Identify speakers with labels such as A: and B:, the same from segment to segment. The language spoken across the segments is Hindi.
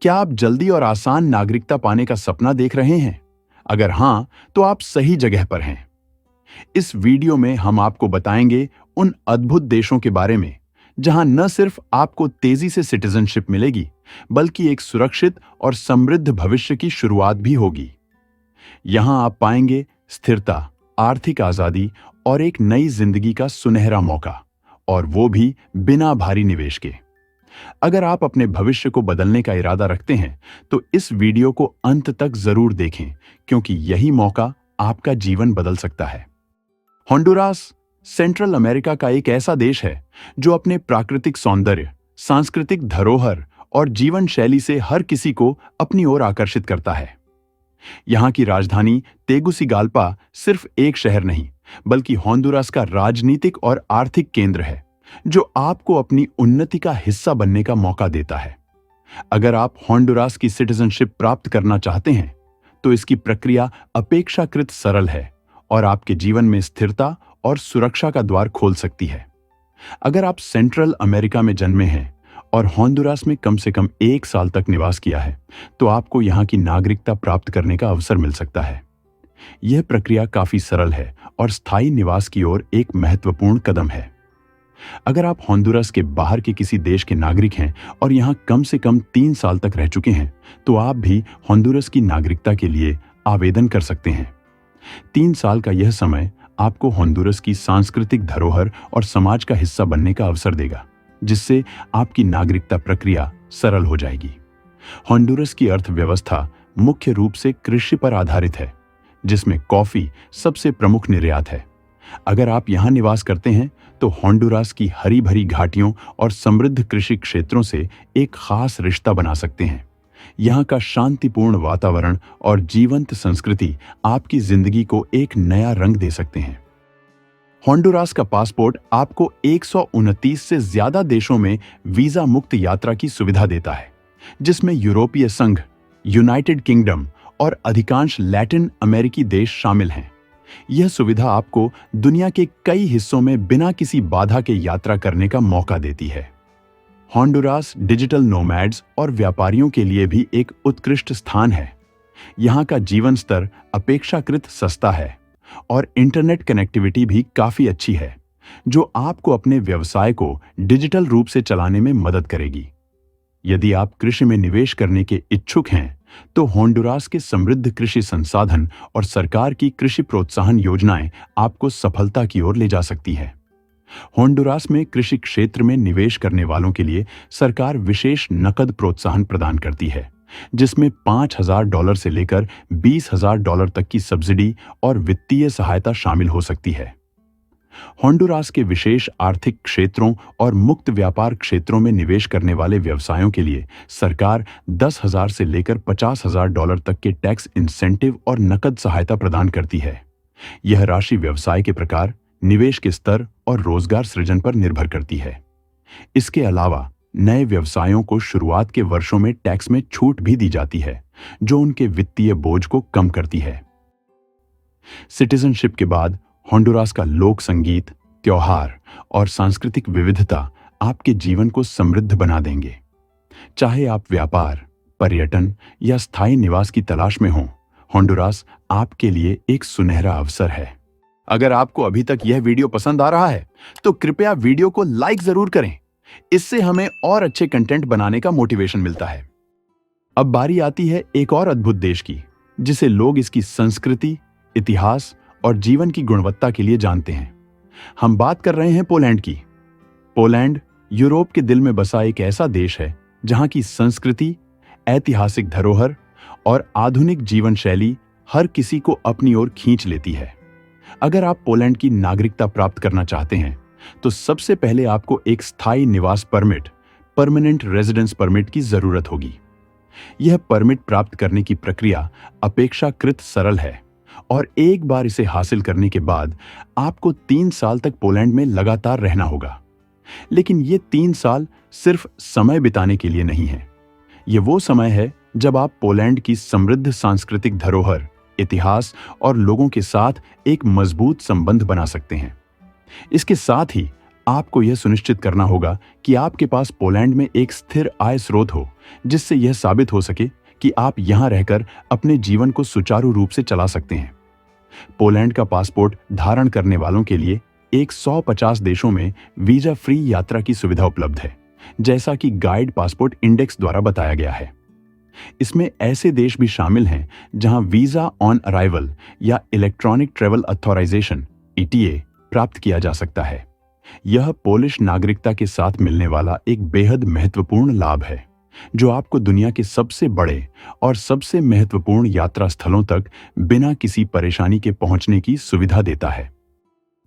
A: क्या आप जल्दी और आसान नागरिकता पाने का सपना देख रहे हैं? अगर हां, तो आप सही जगह पर हैं। इस वीडियो में हम आपको बताएंगे उन अद्भुत देशों के बारे में जहां न सिर्फ आपको तेजी से सिटीजनशिप मिलेगी, बल्कि एक सुरक्षित और समृद्ध भविष्य की शुरुआत भी होगी। यहां आप पाएंगे स्थिरता, आर्थिक आजादी और एक नई जिंदगी का सुनहरा मौका, और वो भी बिना भारी निवेश के। अगर आप अपने भविष्य को बदलने का इरादा रखते हैं, तो इस वीडियो को अंत तक जरूर देखें, क्योंकि यही मौका आपका जीवन बदल सकता है। होंडुरास सेंट्रल अमेरिका का एक ऐसा देश है जो अपने प्राकृतिक सौंदर्य, सांस्कृतिक धरोहर और जीवन शैली से हर किसी को अपनी ओर आकर्षित करता है। यहाँ की राजधानी तेगुसिगाल्पा सिर्फ एक शहर नहीं, बल्कि होंडुरास का राजनीतिक और आर्थिक केंद्र है, जो आपको अपनी उन्नति का हिस्सा बनने का मौका देता है। अगर आप होंडुरास की सिटीजनशिप प्राप्त करना चाहते हैं, तो इसकी प्रक्रिया अपेक्षाकृत सरल है और आपके जीवन में स्थिरता और सुरक्षा का द्वार खोल सकती है। अगर आप सेंट्रल अमेरिका में जन्मे हैं और होंडुरास में कम से कम 1 साल तक निवास किया है, तो आपको यहाँ की नागरिकता प्राप्त करने का अवसर मिल सकता है। यह प्रक्रिया काफी सरल है और स्थायी निवास की ओर एक महत्वपूर्ण कदम है। अगर आप होंडुरास के बाहर के किसी देश के नागरिक हैं और यहाँ कम से कम 3 साल तक रह चुके हैं, तो आप भी होंडुरास की नागरिकता के लिए आवेदन कर सकते हैं। 3 साल का यह समय आपको होंडुरास की सांस्कृतिक धरोहर और समाज का हिस्सा बनने का अवसर देगा, जिससे आपकी नागरिकता प्रक्रिया सरल हो जाएगी। होंडुरास की अर्थव्यवस्था मुख्य रूप से कृषि पर आधारित है, जिसमें कॉफी सबसे प्रमुख निर्यात है। अगर आप यहाँ निवास करते हैं, तो होंडुरास की हरी भरी घाटियों और समृद्ध कृषि क्षेत्रों से एक खास रिश्ता बना सकते हैं। यहाँ का शांतिपूर्ण वातावरण और जीवंत संस्कृति आपकी जिंदगी को एक नया रंग दे सकते हैं। होंडुरास का पासपोर्ट आपको 129 से ज्यादा देशों में वीजा मुक्त यात्रा की सुविधा देता है, जिसमें यूरोपीय संघ, यूनाइटेड किंगडम और अधिकांश लैटिन अमेरिकी देश शामिल हैं। यह सुविधा आपको दुनिया के कई हिस्सों में बिना किसी बाधा के यात्रा करने का मौका देती है। होंडुरास डिजिटल नोमैड्स और व्यापारियों के लिए भी एक उत्कृष्ट स्थान है। यहाँ का जीवन स्तर अपेक्षाकृत सस्ता है और इंटरनेट कनेक्टिविटी भी काफी अच्छी है, जो आपको अपने व्यवसाय को डिजिटल रूप से चलाने में मदद करेगी। यदि आप कृषि में निवेश करने के इच्छुक हैं, तो होंडुरास के समृद्ध कृषि संसाधन और सरकार की कृषि प्रोत्साहन योजनाएं आपको सफलता की ओर ले जा सकती हैं। होंडुरास में कृषि क्षेत्र में निवेश करने वालों के लिए सरकार विशेष नकद प्रोत्साहन प्रदान करती है, जिसमें $5,000 से लेकर $20,000 तक की सब्सिडी और वित्तीय सहायता शामिल हो सकती है। होंडुरास के विशेष आर्थिक क्षेत्रों और मुक्त व्यापार क्षेत्रों में निवेश करने वाले व्यवसायों के लिए सरकार $10,000 से लेकर $50,000 तक के टैक्स इंसेंटिव और नकद सहायता प्रदान करती है। यह राशि व्यवसाय के प्रकार, निवेश के स्तर और रोजगार सृजन पर निर्भर करती है। इसके अलावा नए व्यवसायों को शुरुआत के वर्षों में टैक्स में छूट भी दी जाती है, जो उनके वित्तीय बोझ को कम करती है। सिटीजनशिप के बाद होंडुरास का लोक संगीत, त्योहार और सांस्कृतिक विविधता आपके जीवन को समृद्ध बना देंगे। चाहे आप व्यापार, पर्यटन या स्थायी निवास की तलाश में हों, होंडुरास आपके लिए एक सुनहरा अवसर है। अगर आपको अभी तक यह वीडियो पसंद आ रहा है, तो कृपया वीडियो को लाइक जरूर करें। इससे हमें और अच्छे कंटेंट बनाने का मोटिवेशन मिलता है। अब बारी आती है एक और अद्भुत देश की, जिसे लोग इसकी संस्कृति, इतिहास और जीवन की गुणवत्ता के लिए जानते हैं। हम बात कर रहे हैं पोलैंड की। पोलैंड यूरोप के दिल में बसा एक ऐसा देश है जहां की संस्कृति, ऐतिहासिक धरोहर और आधुनिक जीवन शैली हर किसी को अपनी ओर खींच लेती है। अगर आप पोलैंड की नागरिकता प्राप्त करना चाहते हैं, तो सबसे पहले आपको एक स्थायी निवास परमिट, परमानेंट रेजिडेंस परमिट की जरूरत होगी। यह परमिट प्राप्त करने की प्रक्रिया अपेक्षाकृत सरल है और एक बार इसे हासिल करने के बाद आपको 3 साल तक पोलैंड में लगातार रहना होगा। लेकिन ये 3 साल सिर्फ समय बिताने के लिए नहीं है। ये वो समय है जब आप पोलैंड की समृद्ध सांस्कृतिक धरोहर, इतिहास और लोगों के साथ एक मजबूत संबंध बना सकते हैं। इसके साथ ही आपको यह सुनिश्चित करना होगा कि आपके पास पोलैंड में एक स्थिर आय स्रोत हो, जिससे यह साबित हो सके कि आप यहां रहकर अपने जीवन को सुचारू रूप से चला सकते हैं। पोलैंड का पासपोर्ट धारण करने वालों के लिए 150 देशों में वीजा फ्री यात्रा की सुविधा उपलब्ध है, जैसा कि गाइड पासपोर्ट इंडेक्स द्वारा बताया गया है। इसमें ऐसे देश भी शामिल हैं जहां वीजा ऑन अराइवल या इलेक्ट्रॉनिक ट्रैवल अथॉराइजेशन (ETA) प्राप्त किया जा सकता है। यह पोलिश नागरिकता के साथ मिलने वाला एक बेहद महत्वपूर्ण लाभ है, जो आपको दुनिया के सबसे बड़े और सबसे महत्वपूर्ण यात्रा स्थलों तक बिना किसी परेशानी के पहुंचने की सुविधा देता है।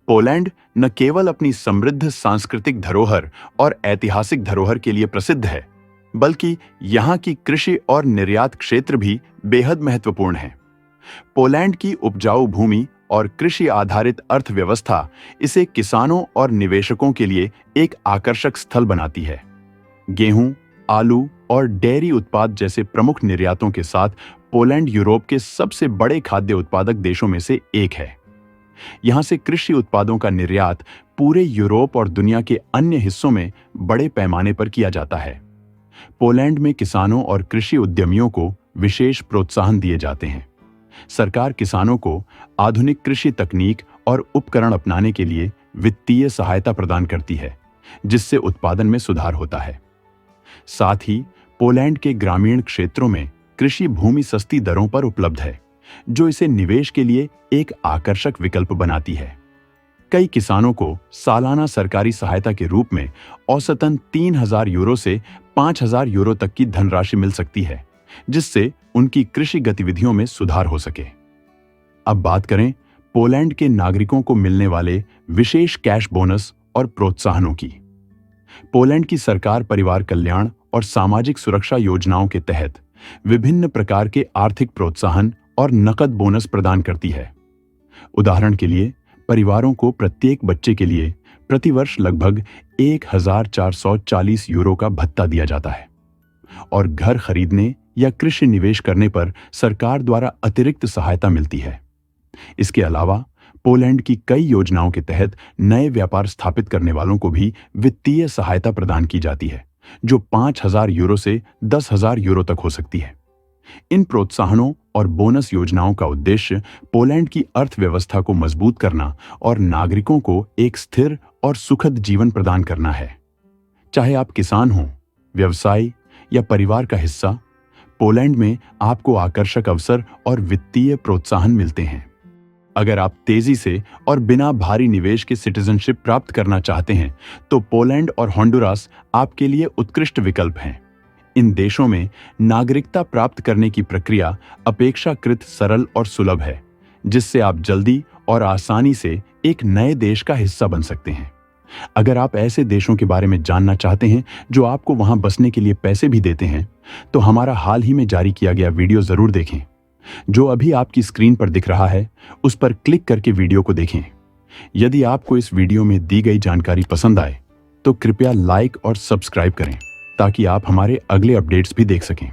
A: पोलैंड न केवल अपनी समृद्ध सांस्कृतिक धरोहर और ऐतिहासिक धरोहर के लिए प्रसिद्ध है, बल्कि यहाँ की कृषि और निर्यात क्षेत्र भी बेहद महत्वपूर्ण है। पोलैंड की उपजाऊ भूमि और कृषि आधारित अर्थव्यवस्था इसे किसानों और निवेशकों के लिए एक आकर्षक स्थल बनाती है। गेहूं, आलू और डेयरी उत्पाद जैसे प्रमुख निर्यातों के साथ पोलैंड यूरोप के सबसे बड़े खाद्य उत्पादक देशों में से एक है। यहां से कृषि उत्पादों का निर्यात पूरे यूरोप और दुनिया के अन्य हिस्सों में बड़े पैमाने पर किया जाता है। पोलैंड में किसानों और कृषि उद्यमियों को विशेष प्रोत्साहन दिए जाते हैं। सरकार किसानों को आधुनिक कृषि तकनीक और उपकरण अपनाने के लिए वित्तीय सहायता प्रदान करती है, जिससे उत्पादन में सुधार होता है। साथ ही पोलैंड के ग्रामीण क्षेत्रों में कृषि भूमि सस्ती दरों पर उपलब्ध है, जो इसे निवेश के लिए एक आकर्षक विकल्प बनाती है। कई किसानों को सालाना सरकारी सहायता के रूप में औसतन 3000 यूरो से 5000 यूरो तक की धनराशि मिल सकती है, जिससे उनकी कृषि गतिविधियों में सुधार हो सके। अब बात करें पोलैंड के नागरिकों को मिलने वाले विशेष कैश बोनस और प्रोत्साहनों की। पोलैंड की सरकार परिवार कल्याण और सामाजिक सुरक्षा योजनाओं के तहत विभिन्न प्रकार के आर्थिक प्रोत्साहन और नकद बोनस प्रदान करती है। उदाहरण के लिए, परिवारों को प्रत्येक बच्चे के लिए प्रतिवर्ष लगभग 1440 यूरो का भत्ता दिया जाता है और घर खरीदने या कृषि निवेश करने पर सरकार द्वारा अतिरिक्त सहायता मिलती है। इसके अलावा पोलैंड की कई योजनाओं के तहत नए व्यापार स्थापित करने वालों को भी वित्तीय सहायता प्रदान की जाती है, जो 5000 यूरो से 10,000 यूरो तक हो सकती है। इन प्रोत्साहनों और बोनस योजनाओं का उद्देश्य पोलैंड की अर्थव्यवस्था को मजबूत करना और नागरिकों को एक स्थिर और सुखद जीवन प्रदान करना है। चाहे आप किसान हों, व्यवसायी या परिवार का हिस्सा, पोलैंड में आपको आकर्षक अवसर और वित्तीय प्रोत्साहन मिलते हैं। अगर आप तेजी से और बिना भारी निवेश के सिटीजनशिप प्राप्त करना चाहते हैं, तो पोलैंड और होंडुरास आपके लिए उत्कृष्ट विकल्प हैं। इन देशों में नागरिकता प्राप्त करने की प्रक्रिया अपेक्षाकृत सरल और सुलभ है, जिससे आप जल्दी और आसानी से एक नए देश का हिस्सा बन सकते हैं। अगर आप ऐसे देशों के बारे में जानना चाहते हैं जो आपको वहां बसने के लिए पैसे भी देते हैं, तो हमारा हाल ही में जारी किया गया वीडियो जरूर देखें। जो अभी आपकी स्क्रीन पर दिख रहा है, उस पर क्लिक करके वीडियो को देखें। यदि आपको इस वीडियो में दी गई जानकारी पसंद आए, तो कृपया लाइक और सब्सक्राइब करें, ताकि आप हमारे अगले अपडेट्स भी देख सकें।